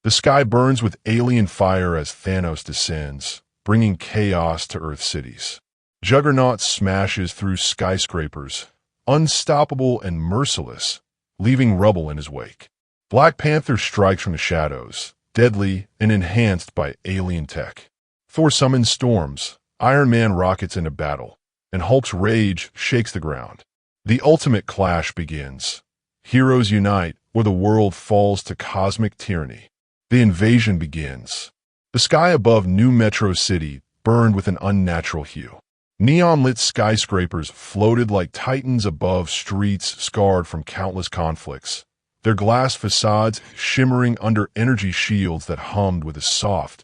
The sky burns with alien fire as Thanos descends, bringing chaos to Earth cities. Juggernaut smashes through skyscrapers, unstoppable and merciless, leaving rubble in his wake. Black Panther strikes from the shadows, deadly and enhanced by alien tech. Thor summons storms, Iron Man rockets into battle, and Hulk's rage shakes the ground. The ultimate clash begins. Heroes unite, or the world falls to cosmic tyranny. The invasion begins. The sky above New Metro City burned with an unnatural hue. Neon-lit skyscrapers floated like titans above streets scarred from countless conflicts, their glass facades shimmering under energy shields that hummed with a soft,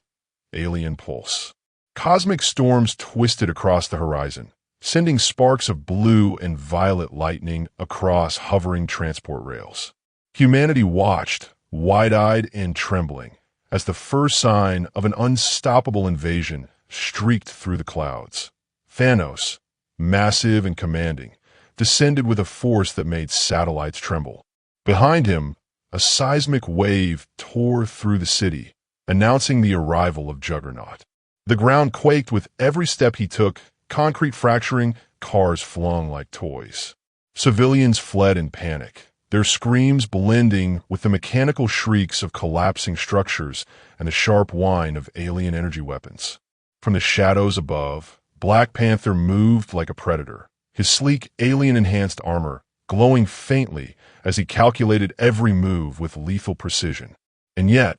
alien pulse. Cosmic storms twisted across the horizon, sending sparks of blue and violet lightning across hovering transport rails. Humanity watched, wide-eyed and trembling, as the first sign of an unstoppable invasion streaked through the clouds. Thanos, massive and commanding, descended with a force that made satellites tremble. Behind him, a seismic wave tore through the city, announcing the arrival of Juggernaut. The ground quaked with every step he took, concrete fracturing, cars flung like toys. Civilians fled in panic, their screams blending with the mechanical shrieks of collapsing structures and the sharp whine of alien energy weapons. From the shadows above, Black Panther moved like a predator, his sleek alien-enhanced armor glowing faintly as he calculated every move with lethal precision. And yet,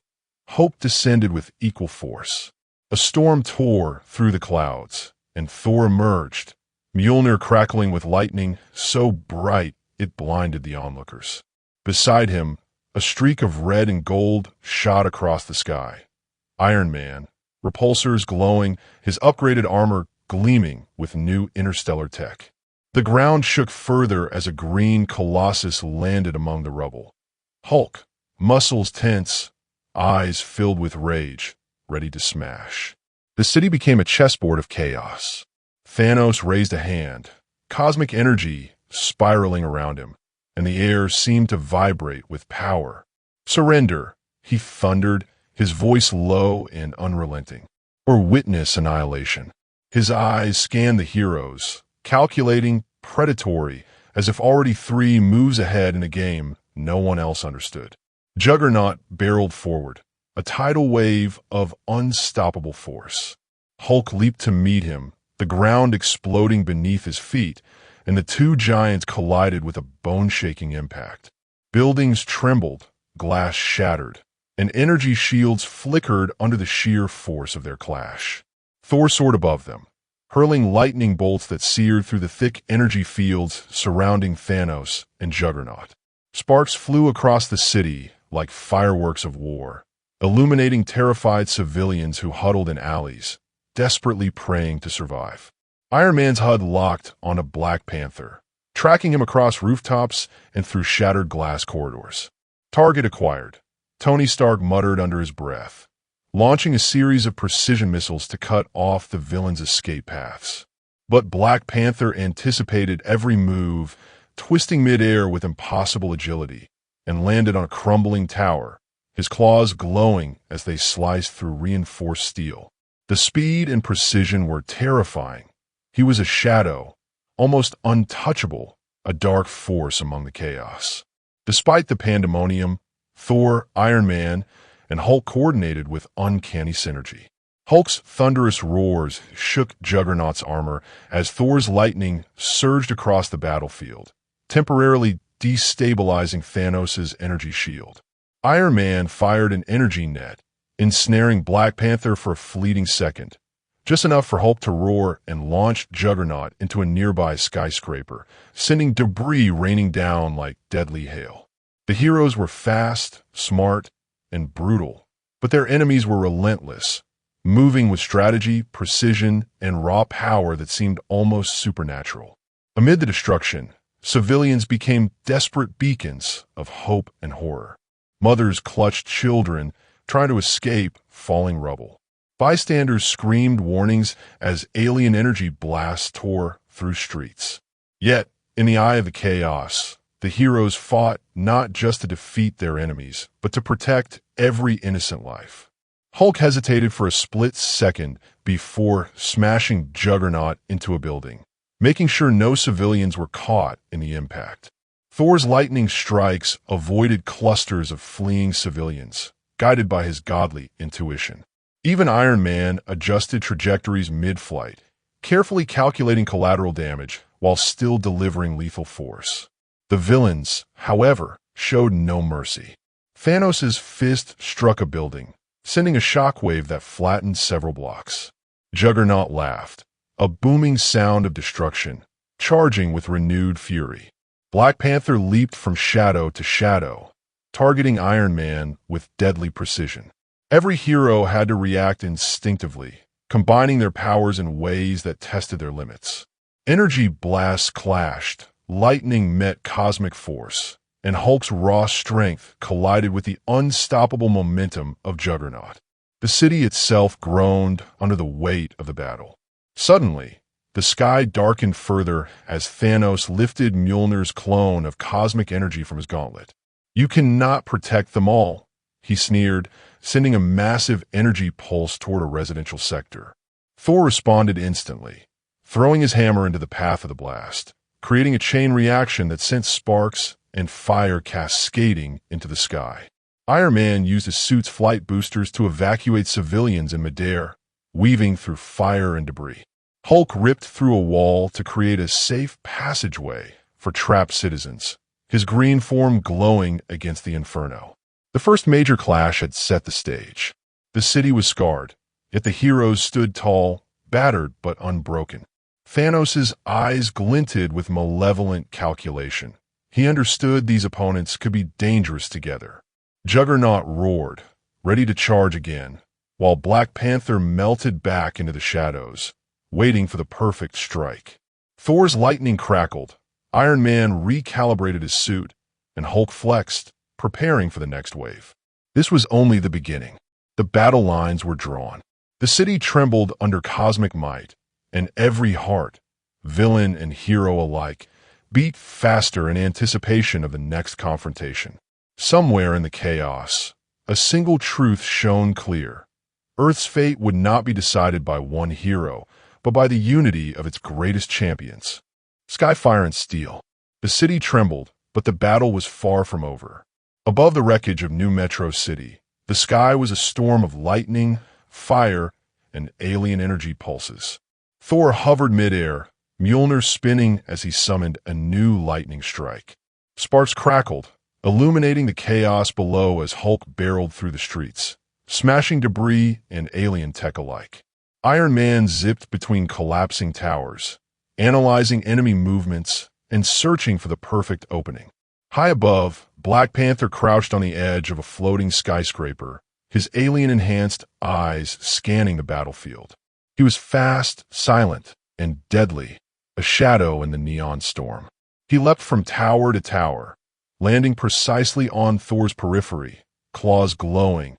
hope descended with equal force. A storm tore through the clouds, and Thor emerged, Mjolnir crackling with lightning so bright it blinded the onlookers. Beside him, a streak of red and gold shot across the sky. Iron Man, repulsors glowing, his upgraded armor gleaming with new interstellar tech. The ground shook further as a green colossus landed among the rubble. Hulk, muscles tense, eyes filled with rage, ready to smash. The city became a chessboard of chaos. Thanos raised a hand, cosmic energy spiraling around him, and the air seemed to vibrate with power. "Surrender," he thundered, his voice low and unrelenting, "or witness annihilation." His eyes scanned the heroes, calculating, predatory, as if already 3 moves ahead in a game no one else understood. Juggernaut barreled forward, a tidal wave of unstoppable force. Hulk leaped to meet him, the ground exploding beneath his feet, and the 2 giants collided with a bone-shaking impact. Buildings trembled, glass shattered, and energy shields flickered under the sheer force of their clash. Thor soared above them, hurling lightning bolts that seared through the thick energy fields surrounding Thanos and Juggernaut. Sparks flew across the city like fireworks of war, illuminating terrified civilians who huddled in alleys, desperately praying to survive. Iron Man's HUD locked on a Black Panther, tracking him across rooftops and through shattered glass corridors. Target acquired, Tony Stark muttered under his breath, launching a series of precision missiles to cut off the villain's escape paths. But Black Panther anticipated every move, twisting midair with impossible agility, and landed on a crumbling tower, his claws glowing as they sliced through reinforced steel. The speed and precision were terrifying. He was a shadow, almost untouchable, a dark force among the chaos. Despite the pandemonium, Thor, Iron Man, and Hulk coordinated with uncanny synergy. Hulk's thunderous roars shook Juggernaut's armor as Thor's lightning surged across the battlefield, temporarily destabilizing Thanos' energy shield. Iron Man fired an energy net, ensnaring Black Panther for a fleeting second, just enough for Hulk to roar and launch Juggernaut into a nearby skyscraper, sending debris raining down like deadly hail. The heroes were fast, smart, and brutal, but their enemies were relentless, moving with strategy, precision, and raw power that seemed almost supernatural. Amid the destruction, civilians became desperate beacons of hope and horror. Mothers clutched children, trying to escape falling rubble. Bystanders screamed warnings as alien energy blasts tore through streets. Yet, in the eye of the chaos, the heroes fought not just to defeat their enemies, but to protect every innocent life. Hulk hesitated for a split second before smashing Juggernaut into a building, making sure no civilians were caught in the impact. Thor's lightning strikes avoided clusters of fleeing civilians, guided by his godly intuition. Even Iron Man adjusted trajectories mid-flight, carefully calculating collateral damage while still delivering lethal force. The villains, however, showed no mercy. Thanos' fist struck a building, sending a shockwave that flattened several blocks. Juggernaut laughed, a booming sound of destruction, charging with renewed fury. Black Panther leaped from shadow to shadow, targeting Iron Man with deadly precision. Every hero had to react instinctively, combining their powers in ways that tested their limits. Energy blasts clashed, lightning met cosmic force, and Hulk's raw strength collided with the unstoppable momentum of Juggernaut. The city itself groaned under the weight of the battle. Suddenly, the sky darkened further as Thanos lifted Mjolnir's clone of cosmic energy from his gauntlet. "You cannot protect them all," he sneered, sending a massive energy pulse toward a residential sector. Thor responded instantly, throwing his hammer into the path of the blast, creating a chain reaction that sent sparks and fire cascading into the sky. Iron Man used his suit's flight boosters to evacuate civilians in midair, weaving through fire and debris. Hulk ripped through a wall to create a safe passageway for trapped citizens, his green form glowing against the inferno. The first major clash had set the stage. The city was scarred, yet the heroes stood tall, battered but unbroken. Thanos' eyes glinted with malevolent calculation. He understood these opponents could be dangerous together. Juggernaut roared, ready to charge again, while Black Panther melted back into the shadows, waiting for the perfect strike. Thor's lightning crackled, Iron Man recalibrated his suit, and Hulk flexed, preparing for the next wave. This was only the beginning. The battle lines were drawn. The city trembled under cosmic might, and every heart, villain and hero alike, beat faster in anticipation of the next confrontation. Somewhere in the chaos, a single truth shone clear. Earth's fate would not be decided by one hero, but by the unity of its greatest champions. Skyfire and steel. The city trembled, but the battle was far from over. Above the wreckage of New Metro City, the sky was a storm of lightning, fire, and alien energy pulses. Thor hovered midair, Mjolnir spinning as he summoned a new lightning strike. Sparks crackled, illuminating the chaos below as Hulk barreled through the streets, smashing debris and alien tech alike. Iron Man zipped between collapsing towers, analyzing enemy movements and searching for the perfect opening. High above, Black Panther crouched on the edge of a floating skyscraper, his alien-enhanced eyes scanning the battlefield. He was fast, silent, and deadly, a shadow in the neon storm. He leapt from tower to tower, landing precisely on Thor's periphery, claws glowing,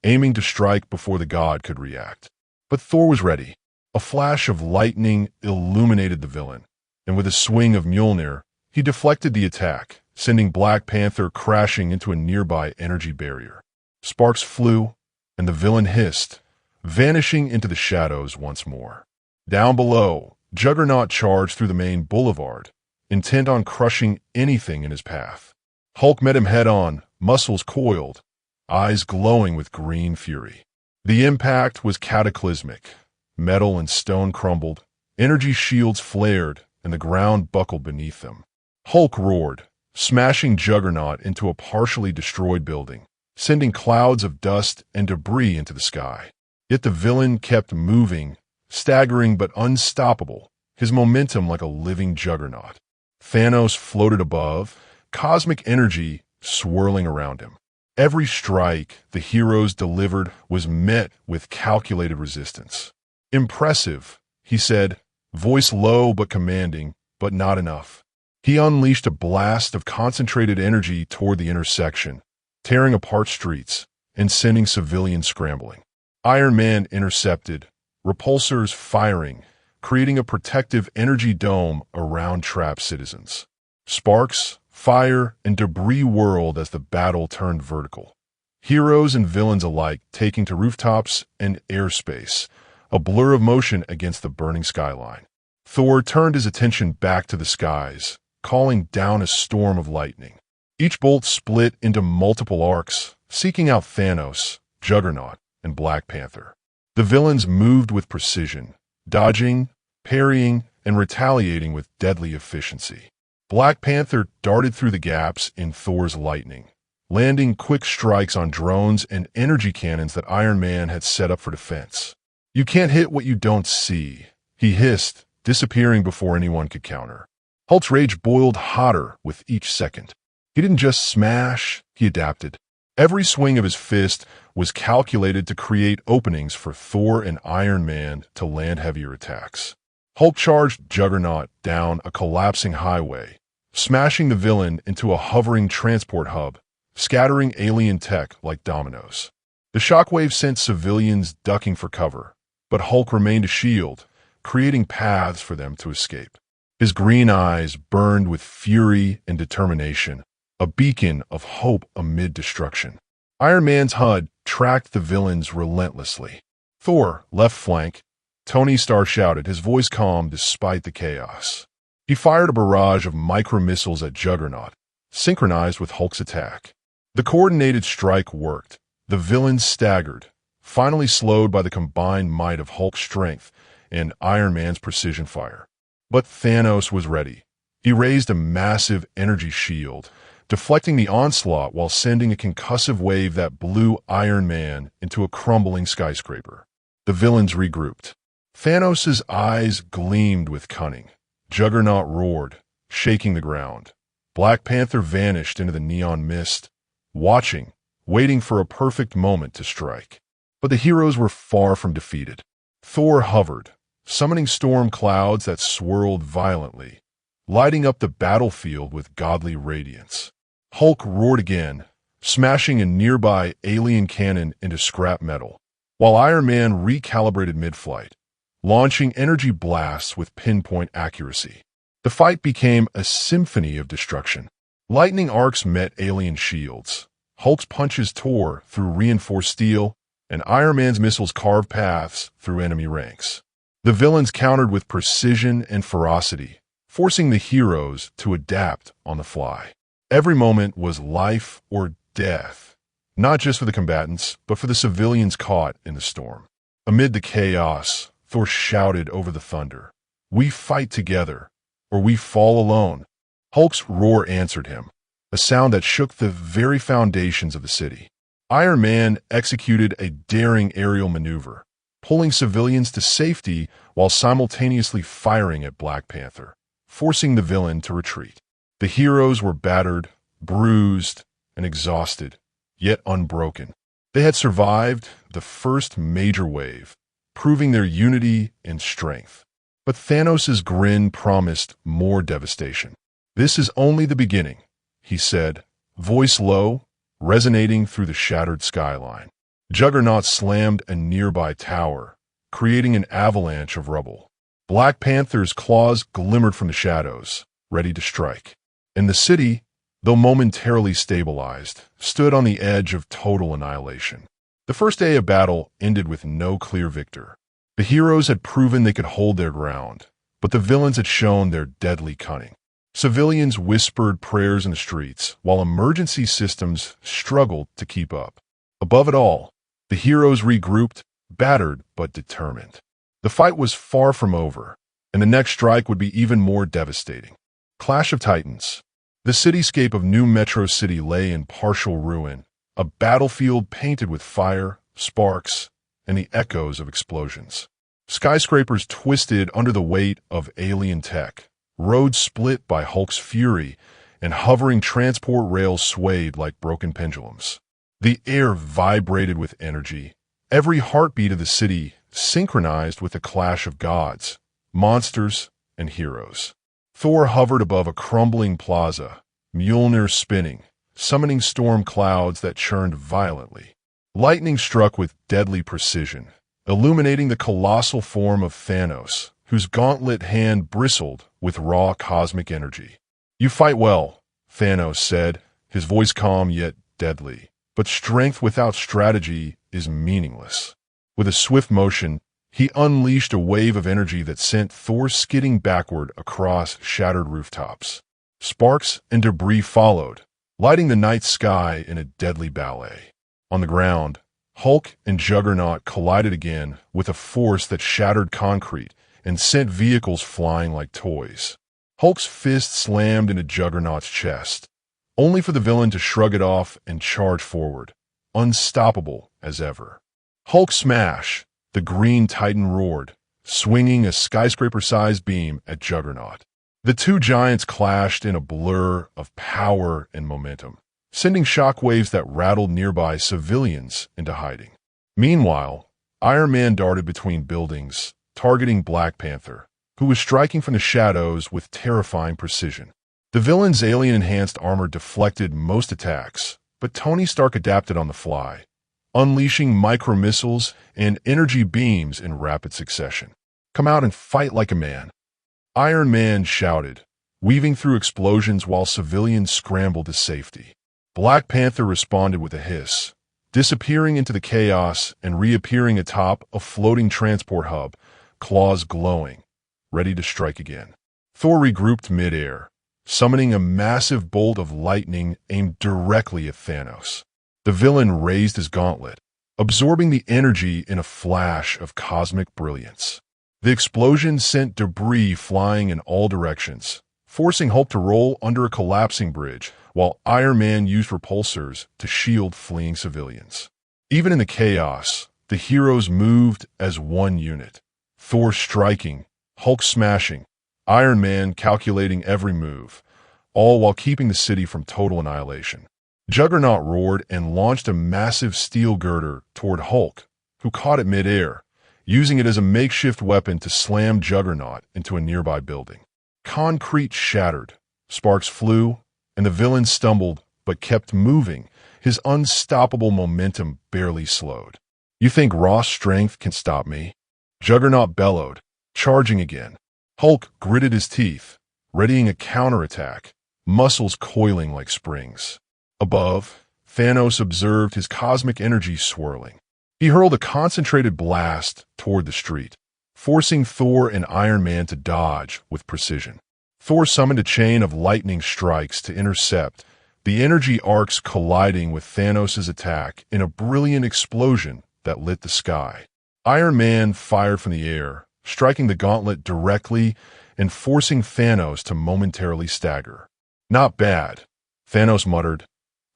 aiming to strike before the god could react. But Thor was ready. A flash of lightning illuminated the villain, and with a swing of Mjolnir, he deflected the attack, sending Black Panther crashing into a nearby energy barrier. Sparks flew, and the villain hissed, vanishing into the shadows once more. Down below, Juggernaut charged through the main boulevard, intent on crushing anything in his path. Hulk met him head-on, muscles coiled, eyes glowing with green fury. The impact was cataclysmic. Metal and stone crumbled, energy shields flared, and the ground buckled beneath them. Hulk roared, smashing Juggernaut into a partially destroyed building, sending clouds of dust and debris into the sky. Yet the villain kept moving, staggering but unstoppable, his momentum like a living juggernaut. Thanos floated above, cosmic energy swirling around him. Every strike the heroes delivered was met with calculated resistance. "Impressive," he said, voice low but commanding, but not enough. He unleashed a blast of concentrated energy toward the intersection, tearing apart streets and sending civilians scrambling. Iron Man intercepted, repulsors firing, creating a protective energy dome around trapped citizens. Sparks, fire, and debris whirled as the battle turned vertical. Heroes and villains alike taking to rooftops and airspace, a blur of motion against the burning skyline. Thor turned his attention back to the skies, calling down a storm of lightning. Each bolt split into multiple arcs, seeking out Thanos, Juggernaut, and Black Panther. The villains moved with precision, dodging, parrying, and retaliating with deadly efficiency. Black Panther darted through the gaps in Thor's lightning, landing quick strikes on drones and energy cannons that Iron Man had set up for defense. "You can't hit what you don't see," he hissed, disappearing before anyone could counter. Hulk's rage boiled hotter with each second. He didn't just smash, he adapted. Every swing of his fist was calculated to create openings for Thor and Iron Man to land heavier attacks. Hulk charged Juggernaut down a collapsing highway, smashing the villain into a hovering transport hub, scattering alien tech like dominoes. The shockwave sent civilians ducking for cover, but Hulk remained a shield, creating paths for them to escape. His green eyes burned with fury and determination, a beacon of hope amid destruction. Iron Man's HUD tracked the villains relentlessly. "Thor, left flank," Tony Stark shouted, his voice calm despite the chaos. He fired a barrage of micro-missiles at Juggernaut, synchronized with Hulk's attack. The coordinated strike worked. The villains staggered, finally slowed by the combined might of Hulk's strength and Iron Man's precision fire. But Thanos was ready. He raised a massive energy shield, deflecting the onslaught while sending a concussive wave that blew Iron Man into a crumbling skyscraper. The villains regrouped. Thanos' eyes gleamed with cunning. Juggernaut roared, shaking the ground. Black Panther vanished into the neon mist, watching, waiting for a perfect moment to strike. But the heroes were far from defeated. Thor hovered, summoning storm clouds that swirled violently, lighting up the battlefield with godly radiance. Hulk roared again, smashing a nearby alien cannon into scrap metal, while Iron Man recalibrated mid-flight, launching energy blasts with pinpoint accuracy. The fight became a symphony of destruction. Lightning arcs met alien shields. Hulk's punches tore through reinforced steel, and Iron Man's missiles carved paths through enemy ranks. The villains countered with precision and ferocity, forcing the heroes to adapt on the fly. Every moment was life or death, not just for the combatants, but for the civilians caught in the storm. Amid the chaos, Thor shouted over the thunder, "We fight together, or we fall alone." Hulk's roar answered him, a sound that shook the very foundations of the city. Iron Man executed a daring aerial maneuver, pulling civilians to safety while simultaneously firing at Black Panther, forcing the villain to retreat. The heroes were battered, bruised, and exhausted, yet unbroken. They had survived the first major wave, proving their unity and strength. But Thanos' grin promised more devastation. "This is only the beginning," he said, voice low, resonating through the shattered skyline. Juggernaut slammed a nearby tower, creating an avalanche of rubble. Black Panther's claws glimmered from the shadows, ready to strike. And the city, though momentarily stabilized, stood on the edge of total annihilation. The first day of battle ended with no clear victor. The heroes had proven they could hold their ground, but the villains had shown their deadly cunning. Civilians whispered prayers in the streets, while emergency systems struggled to keep up. Above it all, the heroes regrouped, battered but determined. The fight was far from over, and the next strike would be even more devastating. Clash of Titans. The cityscape of New Metro City lay in partial ruin, a battlefield painted with fire, sparks, and the echoes of explosions. Skyscrapers twisted under the weight of alien tech, roads split by Hulk's fury, and hovering transport rails swayed like broken pendulums. The air vibrated with energy, every heartbeat of the city synchronized with the clash of gods, monsters, and heroes. Thor hovered above a crumbling plaza, Mjolnir spinning, summoning storm clouds that churned violently. Lightning struck with deadly precision, illuminating the colossal form of Thanos, whose gauntlet hand bristled with raw cosmic energy. "You fight well," Thanos said, his voice calm yet deadly. But strength without strategy is meaningless. With a swift motion, he unleashed a wave of energy that sent Thor skidding backward across shattered rooftops. Sparks and debris followed, lighting the night sky in a deadly ballet. On the ground, Hulk and Juggernaut collided again with a force that shattered concrete and sent vehicles flying like toys. Hulk's fist slammed into Juggernaut's chest, only for the villain to shrug it off and charge forward, unstoppable as ever. Hulk smash! The Green Titan roared, swinging a skyscraper-sized beam at Juggernaut. The two giants clashed in a blur of power and momentum, sending shockwaves that rattled nearby civilians into hiding. Meanwhile, Iron Man darted between buildings, targeting Black Panther, who was striking from the shadows with terrifying precision. The villain's alien-enhanced armor deflected most attacks, but Tony Stark adapted on the fly, unleashing micro-missiles and energy beams in rapid succession. "Come out and fight like a man," Iron Man shouted, weaving through explosions while civilians scrambled to safety. Black Panther responded with a hiss, disappearing into the chaos and reappearing atop a floating transport hub, claws glowing, ready to strike again. Thor regrouped mid-air, summoning a massive bolt of lightning aimed directly at Thanos. The villain raised his gauntlet, absorbing the energy in a flash of cosmic brilliance. The explosion sent debris flying in all directions, forcing Hulk to roll under a collapsing bridge, while Iron Man used repulsors to shield fleeing civilians. Even in the chaos, the heroes moved as one unit. Thor striking, Hulk smashing, Iron Man calculating every move, all while keeping the city from total annihilation. Juggernaut roared and launched a massive steel girder toward Hulk, who caught it mid-air, using it as a makeshift weapon to slam Juggernaut into a nearby building. Concrete shattered, sparks flew, and the villain stumbled but kept moving, his unstoppable momentum barely slowed. "You think raw strength can stop me?" Juggernaut bellowed, charging again. Hulk gritted his teeth, readying a counterattack, muscles coiling like springs. Above, Thanos observed his cosmic energy swirling. He hurled a concentrated blast toward the street, forcing Thor and Iron Man to dodge with precision. Thor summoned a chain of lightning strikes to intercept, the energy arcs colliding with Thanos' attack in a brilliant explosion that lit the sky. Iron Man fired from the air, striking the gauntlet directly and forcing Thanos to momentarily stagger. "Not bad," Thanos muttered,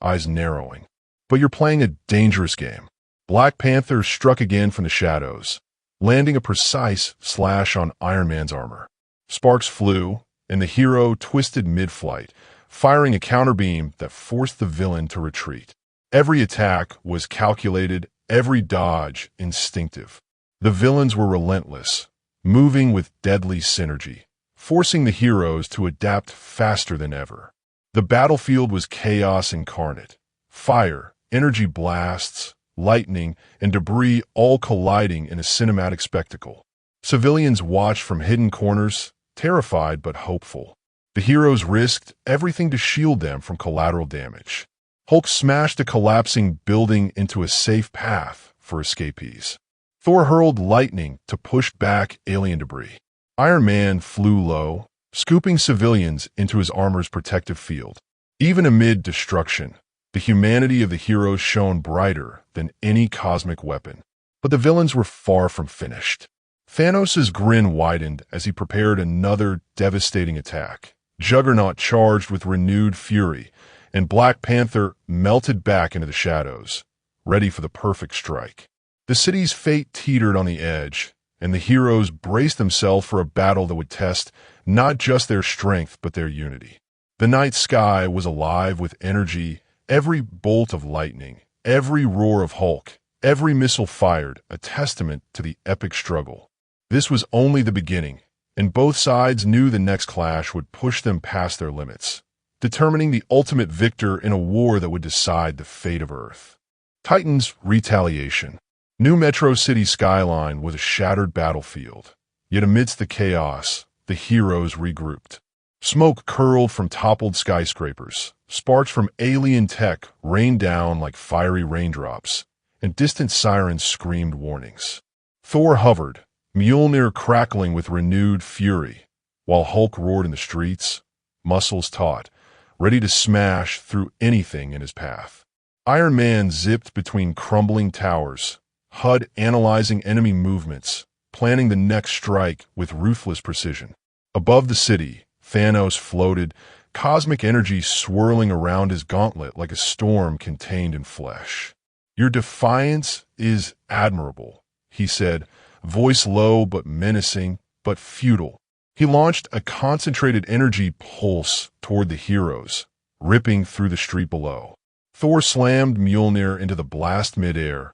eyes narrowing. "But you're playing a dangerous game." Black Panther struck again from the shadows, landing a precise slash on Iron Man's armor. Sparks flew, and the hero twisted mid-flight, firing a counterbeam that forced the villain to retreat. Every attack was calculated, every dodge instinctive. The villains were relentless, moving with deadly synergy, forcing the heroes to adapt faster than ever. The battlefield was chaos incarnate. Fire, energy blasts, lightning, and debris all colliding in a cinematic spectacle. Civilians watched from hidden corners, terrified but hopeful. The heroes risked everything to shield them from collateral damage. Hulk smashed a collapsing building into a safe path for escapees. Thor hurled lightning to push back alien debris. Iron Man flew low, scooping civilians into his armor's protective field. Even amid destruction, the humanity of the heroes shone brighter than any cosmic weapon. But the villains were far from finished. Thanos' grin widened as he prepared another devastating attack. Juggernaut charged with renewed fury, and Black Panther melted back into the shadows, ready for the perfect strike. The city's fate teetered on the edge, and the heroes braced themselves for a battle that would test not just their strength but their unity. The night sky was alive with energy, every bolt of lightning, every roar of Hulk, every missile fired, a testament to the epic struggle. This was only the beginning, and both sides knew the next clash would push them past their limits, determining the ultimate victor in a war that would decide the fate of Earth. Titan's retaliation. New Metro City skyline was a shattered battlefield, yet amidst the chaos, the heroes regrouped. Smoke curled from toppled skyscrapers, sparks from alien tech rained down like fiery raindrops, and distant sirens screamed warnings. Thor hovered, Mjolnir crackling with renewed fury, while Hulk roared in the streets, muscles taut, ready to smash through anything in his path. Iron Man zipped between crumbling towers, HUD analyzing enemy movements, planning the next strike with ruthless precision. Above the city, Thanos floated, cosmic energy swirling around his gauntlet like a storm contained in flesh. "Your defiance is admirable," he said, voice low but menacing, but futile. He launched a concentrated energy pulse toward the heroes, ripping through the street below. Thor slammed Mjolnir into the blast midair,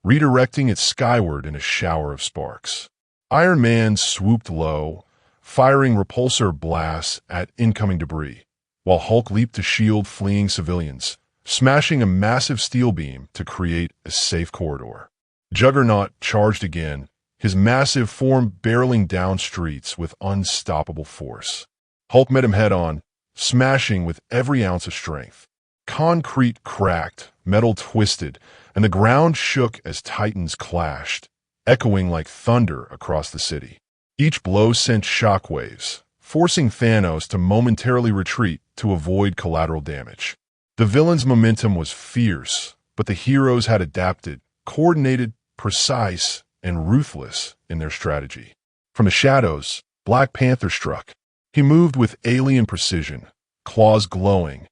redirecting it skyward in a shower of sparks. Iron Man swooped low, firing repulsor blasts at incoming debris, while Hulk leaped to shield fleeing civilians, smashing a massive steel beam to create a safe corridor. Juggernaut charged again, his massive form barreling down streets with unstoppable force. Hulk met him head-on, smashing with every ounce of strength. Concrete cracked, metal twisted, and the ground shook as titans clashed, echoing like thunder across the city. Each blow sent shockwaves, forcing Thanos to momentarily retreat to avoid collateral damage. The villain's momentum was fierce, but the heroes had adapted, coordinated, precise, and ruthless in their strategy. From the shadows, Black Panther struck. He moved with alien precision, claws glowing,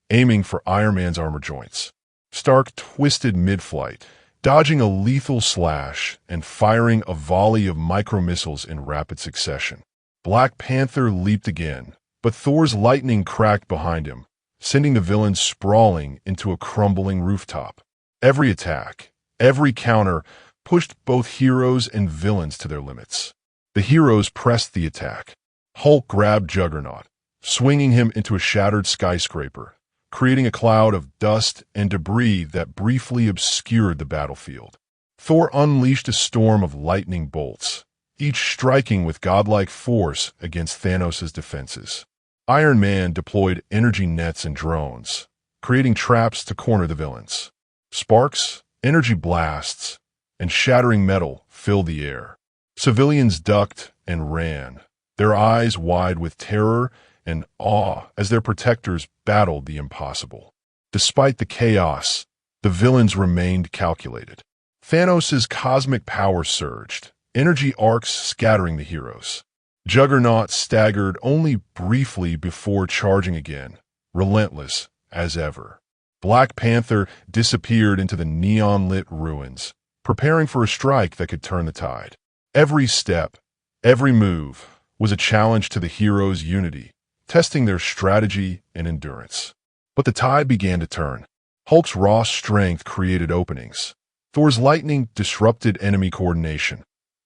aiming for Iron Man's armor joints. Stark twisted mid-flight, dodging a lethal slash and firing a volley of micro-missiles in rapid succession. Black Panther leaped again, but Thor's lightning cracked behind him, sending the villain sprawling into a crumbling rooftop. Every attack, every counter, pushed both heroes and villains to their limits. The heroes pressed the attack. Hulk grabbed Juggernaut, swinging him into a shattered skyscraper, creating a cloud of dust and debris that briefly obscured the battlefield. Thor unleashed a storm of lightning bolts, each striking with godlike force against Thanos' defenses. Iron Man deployed energy nets and drones, creating traps to corner the villains. Sparks, energy blasts, and shattering metal filled the air. Civilians ducked and ran, their eyes wide with terror and awe as their protectors battled the impossible. Despite the chaos, the villains remained calculated. Thanos' cosmic power surged, energy arcs scattering the heroes. Juggernaut staggered only briefly before charging again, relentless as ever. Black Panther disappeared into the neon-lit ruins, preparing for a strike that could turn the tide. Every step, every move, was a challenge to the heroes' unity, testing their strategy and endurance. But the tide began to turn. Hulk's raw strength created openings. Thor's lightning disrupted enemy coordination.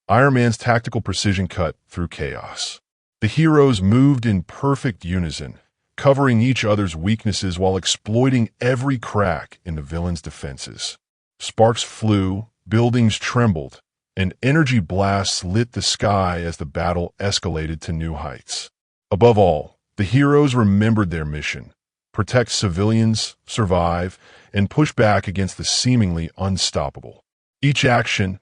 Iron Man's tactical precision cut through chaos. The heroes moved in perfect unison, covering each other's weaknesses while exploiting every crack in the villain's defenses. Sparks flew, buildings trembled, and energy blasts lit the sky as the battle escalated to new heights. Above all, the heroes remembered their mission: protect civilians, survive, and push back against the seemingly unstoppable. Each action,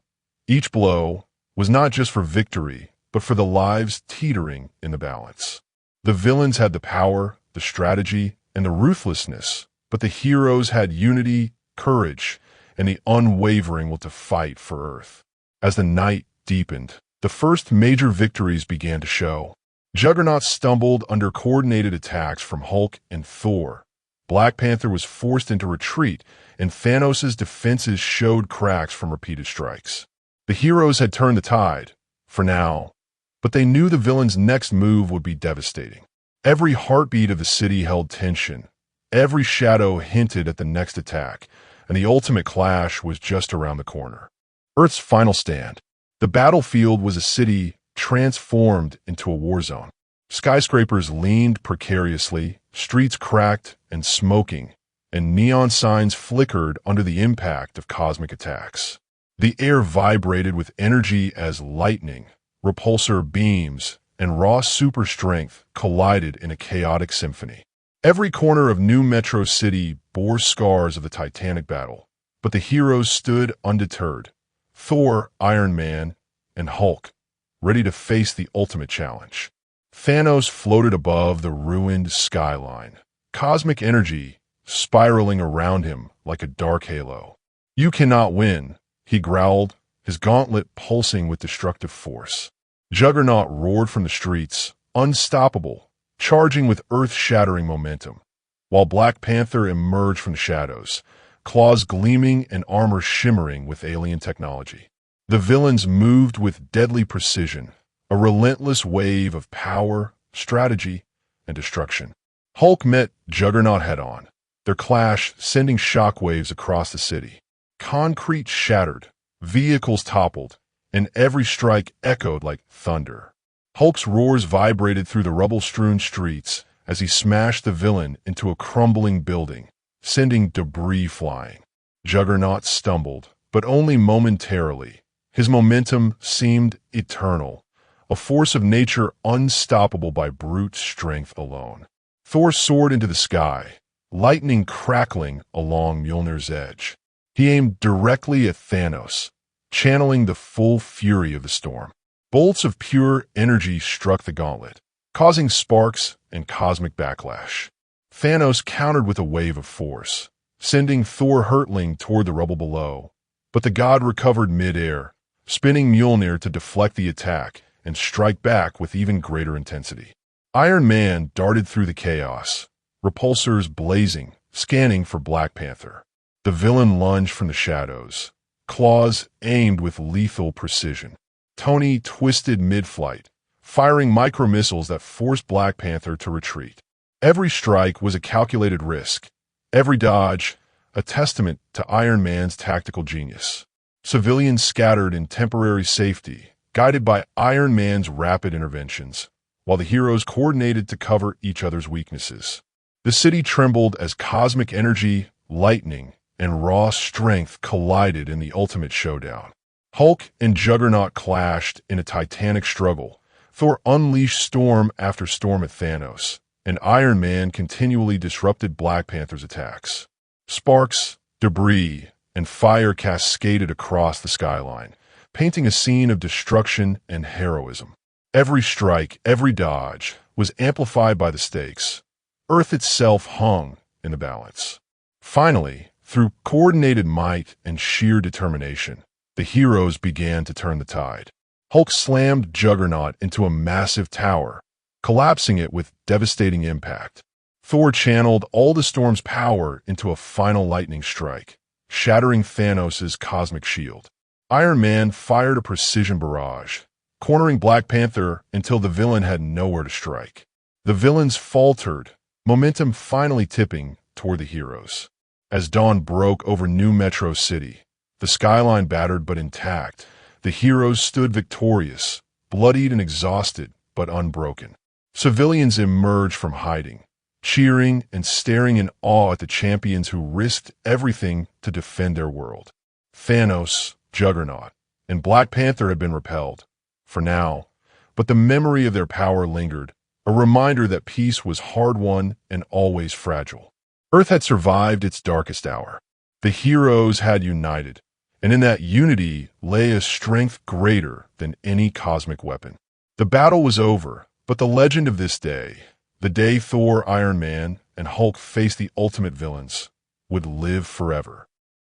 each blow, was not just for victory, but for the lives teetering in the balance. The villains had the power, the strategy, and the ruthlessness, but the heroes had unity, courage, and the unwavering will to fight for Earth. As the night deepened, the first major victories began to show. Juggernaut stumbled under coordinated attacks from Hulk and Thor. Black Panther was forced into retreat, and Thanos' defenses showed cracks from repeated strikes. The heroes had turned the tide, for now, but they knew the villain's next move would be devastating. Every heartbeat of the city held tension. Every shadow hinted at the next attack, and the ultimate clash was just around the corner. Earth's final stand. The battlefield was a city transformed into a war zone. Skyscrapers leaned precariously, streets cracked and smoking, and neon signs flickered under the impact of cosmic attacks. The air vibrated with energy as lightning, repulsor beams, and raw super strength collided in a chaotic symphony. Every corner of New Metro City bore scars of the Titanic battle, but the heroes stood undeterred. Thor, Iron Man, and Hulk, ready to face the ultimate challenge. Thanos floated above the ruined skyline, cosmic energy spiraling around him like a dark halo. "You cannot win," he growled, his gauntlet pulsing with destructive force. Juggernaut roared from the streets, unstoppable, charging with earth-shattering momentum, while Black Panther emerged from the shadows, claws gleaming and armor shimmering with alien technology. The villains moved with deadly precision, a relentless wave of power, strategy, and destruction. Hulk met Juggernaut head-on, their clash sending shockwaves across the city. Concrete shattered, vehicles toppled, and every strike echoed like thunder. Hulk's roars vibrated through the rubble-strewn streets as he smashed the villain into a crumbling building, sending debris flying. Juggernaut stumbled, but only momentarily. His momentum seemed eternal, a force of nature unstoppable by brute strength alone. Thor soared into the sky, lightning crackling along Mjolnir's edge. He aimed directly at Thanos, channeling the full fury of the storm. Bolts of pure energy struck the gauntlet, causing sparks and cosmic backlash. Thanos countered with a wave of force, sending Thor hurtling toward the rubble below. But the god recovered mid-air, spinning Mjolnir to deflect the attack and strike back with even greater intensity. Iron Man darted through the chaos, repulsors blazing, scanning for Black Panther. The villain lunged from the shadows, claws aimed with lethal precision. Tony twisted mid-flight, firing micro-missiles that forced Black Panther to retreat. Every strike was a calculated risk, every dodge a testament to Iron Man's tactical genius. Civilians scattered in temporary safety, guided by Iron Man's rapid interventions, while the heroes coordinated to cover each other's weaknesses. The city trembled as cosmic energy, lightning, and raw strength collided in the ultimate showdown. Hulk and Juggernaut clashed in a titanic struggle. Thor unleashed storm after storm at Thanos, and Iron Man continually disrupted Black Panther's attacks. Sparks, debris, and fire cascaded across the skyline, painting a scene of destruction and heroism. Every strike, every dodge, was amplified by the stakes. Earth itself hung in the balance. Finally, through coordinated might and sheer determination, the heroes began to turn the tide. Hulk slammed Juggernaut into a massive tower, collapsing it with devastating impact. Thor channeled all the storm's power into a final lightning strike, shattering Thanos' cosmic shield. Iron Man fired a precision barrage, cornering Black Panther until the villain had nowhere to strike. The villains faltered, momentum finally tipping toward the heroes. As dawn broke over New Metro City, the skyline battered but intact, the heroes stood victorious, bloodied and exhausted, but unbroken. Civilians emerged from hiding, cheering and staring in awe at the champions who risked everything to defend their world. Thanos, Juggernaut, and Black Panther had been repelled, for now, but the memory of their power lingered, a reminder that peace was hard-won and always fragile. Earth had survived its darkest hour. The heroes had united, and in that unity lay a strength greater than any cosmic weapon. The battle was over, but the legend of this day, the day Thor, Iron Man, and Hulk faced the ultimate villains, would live forever.